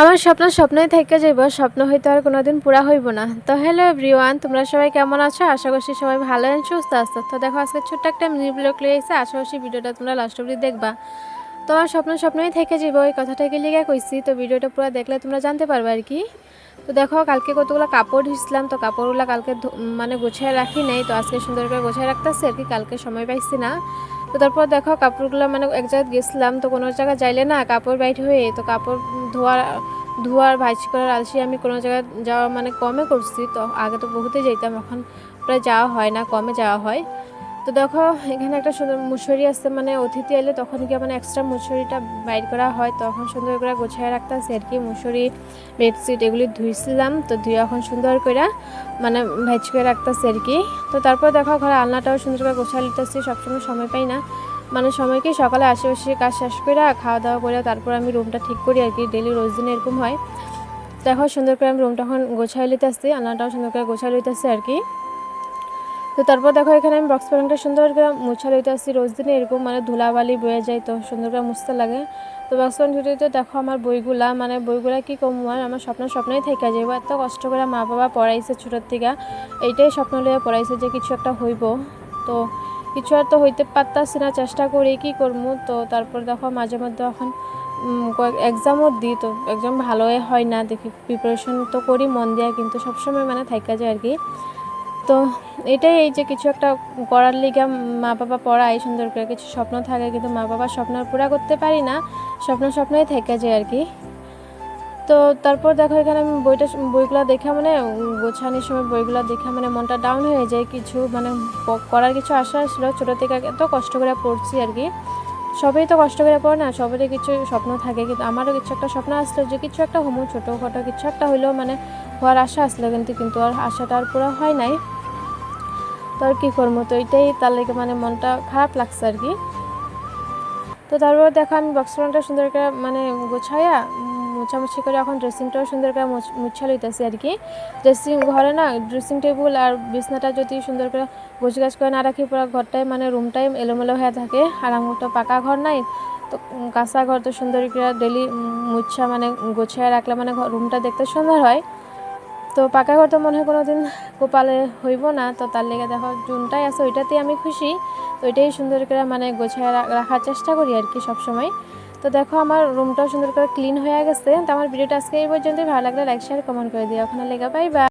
আমার স্বপ্ন স্বপ্নই থেকে যাইব, স্বপ্ন হয়তো আর কোনোদিন পুরা হইব না। তো হ্যালো এভরিওয়ান, তোমরা সবাই কেমন আছো? আশা করছি সবাই ভালো আর সুস্থ আছো। তো দেখো আজকে ছোট্ট একটা মিনি ব্লগ লিয়ে এসে, আশা করছি ভিডিওটা তোমরা লাস্ট অবধি দেখবা। তো আমার স্বপ্ন স্বপ্নই থেকে যাইব, এই কথাটাকে লিগে কইছি। তো ভিডিওটা পুরো দেখলে তোমরা জানতে পারবে আর কি। তো দেখো কালকে কতগুলো কাপড় ধুইছিলাম, তো কাপড়গুলো কালকে মানে গুছিয়ে রাখি নাই, তো আজকে সুন্দর করে গুছিয়ে রাখতেছি আর কি, কালকে সময় পাইছি না। তো তারপর দেখো কাপড়গুলো মানে এক জায়গায় গেছিলাম, তো কোনো জায়গায় যাইলে না কাপড় বাইট হয়ে, তো কাপড় ধোয়ার ভাঁজ করার আলসি আমি কোনো জায়গায় যাওয়া মানে কমে করছি। তো আগে তো বহুতে যেতাম, এখন প্রায় যাওয়া হয় না, কমে যাওয়া হয়। তো দেখো এখানে একটা সুন্দর মুসুরি আছে, মানে অতিথি এলে তখন গিয়ে মানে এক্সট্রা মুসুরিটা বাইর করা হয়, তখন সুন্দর করে গোছায় রাখতেছি আর কি। মুসুরি বেডশিট এগুলি ধুইছিলাম, তো ধুয়ে এখন সুন্দর করে মানে ভাজ করে রাখতেছি আর কি। তো তারপর দেখো ঘরে আলনাটাও সুন্দর করে গোছায় নিতেছি, সবসময় সময় পাই না, মানে সময় কি সকালে আশেপাশে কাজ শেষ করে খাওয়া দাওয়া করে তারপর আমি রুমটা ঠিক করি আর কি, ডেলি রোজ দিন এরকম হয়। দেখো সুন্দর করে আমি রুমটা এখন গোছায় নিতেছি, আলনাটাও সুন্দর করে গোছায় নিতেছি আর কি। তো তারপর দেখো এখানে আমি বক্স প্যান্টটা সুন্দর করে মুছা লইতে আসছি, রোজ দিনে এরকম মানে ধুলাবালি বয়ে যায়, তো সুন্দর করে মুছতে লাগে। তো বক্স প্যান্ট ধুতে দেখো আমার বইগুলা কি কম, আমার স্বপ্নই থেকে যাইব। এত কষ্ট করে মা বাবা পড়াইছে ছোটোর থেকে, এইটাই স্বপ্ন লইয়া পড়াইছে যে কিছু একটা হইব। তো কিছু আর তো হইতে পারতাছি না, চেষ্টা করি কি করবো। তো তারপর দেখো মাঝে মধ্যে এখন এক্সামও দিই, তো এক্সাম ভালোই হয় না দেখি, প্রিপারেশন তো করি মন দেওয়া, কিন্তু সবসময় মানে থাইকা যায় আর কি। তো এটাই, এই যে কিছু একটা করার লিগে মা বাবা পড়ায় সুন্দর করে, কিছু স্বপ্ন থাকে কিন্তু মা বাবার স্বপ্ন পুরা করতে পারি না, স্বপ্নই থেকে যায় আর কি। তো তারপর দেখো এখানে আমি বইগুলো দেখা মানে গোছানোর সময় বইগুলো দেখা মানে মনটা ডাউন হয়ে যায়, কিছু মানে করার কিছু আশা ছিল, ছোটো থেকে এত কষ্ট করে পড়ছি আর কি। সবাই তো কষ্ট করে পড়ে না, সবারই কিছু স্বপ্ন থাকে, কিন্তু আমারও কিছু একটা স্বপ্ন আসলো যে কিছু একটা হমু, ছোটোখাটো কিছু একটা হইলেও মানে হওয়ার আশা আসলো, কিন্তু আর আশাটা আর পুরো হয় নাই। তো আর কী করবো, তো এইটাই তার লেগে মানে মনটা খারাপ লাগছে আর কি। তো তারপর দেখো আমি বক্স প্যান্টটা সুন্দর করে মানে গোছাইয়া মুছামুছি করে এখন ড্রেসিংটাও সুন্দর করে মুছা লইতেছি আর কি। ঘরে না ড্রেসিং টেবিল আর বিছনাটা যদি সুন্দর করে গোছগাছ করে না রাখি, পুরো ঘরটাই মানে রুমটাই এলোমেলো হয়ে থাকে। আর আমার তো পাকা ঘর নাই, তো কাঁচা ঘর তো সুন্দর করে ডেলি মুছা মানে গোছায় রাখলে মানে রুমটা দেখতে সুন্দর হয়। তো পাকা ঘর তো মনে হয় কোনো দিন কপালে হইব না, তো তার লেগে দেখো জুনটাই আছে ওইটাতেই আমি খুশি। তো ওইটাই সুন্দর করে মানে গোছায় রাখার চেষ্টা করি আর কি সবসময়। তো দেখো আমার রুমটাও সুন্দর করে ক্লিন হয়ে গেছে। তো আমার ভিডিওটা আজকে এই পর্যন্তই, ভালো লাগলে লাইক শেয়ার কমেন্ট করে দিও। ওখানে লেগে বাই বাই।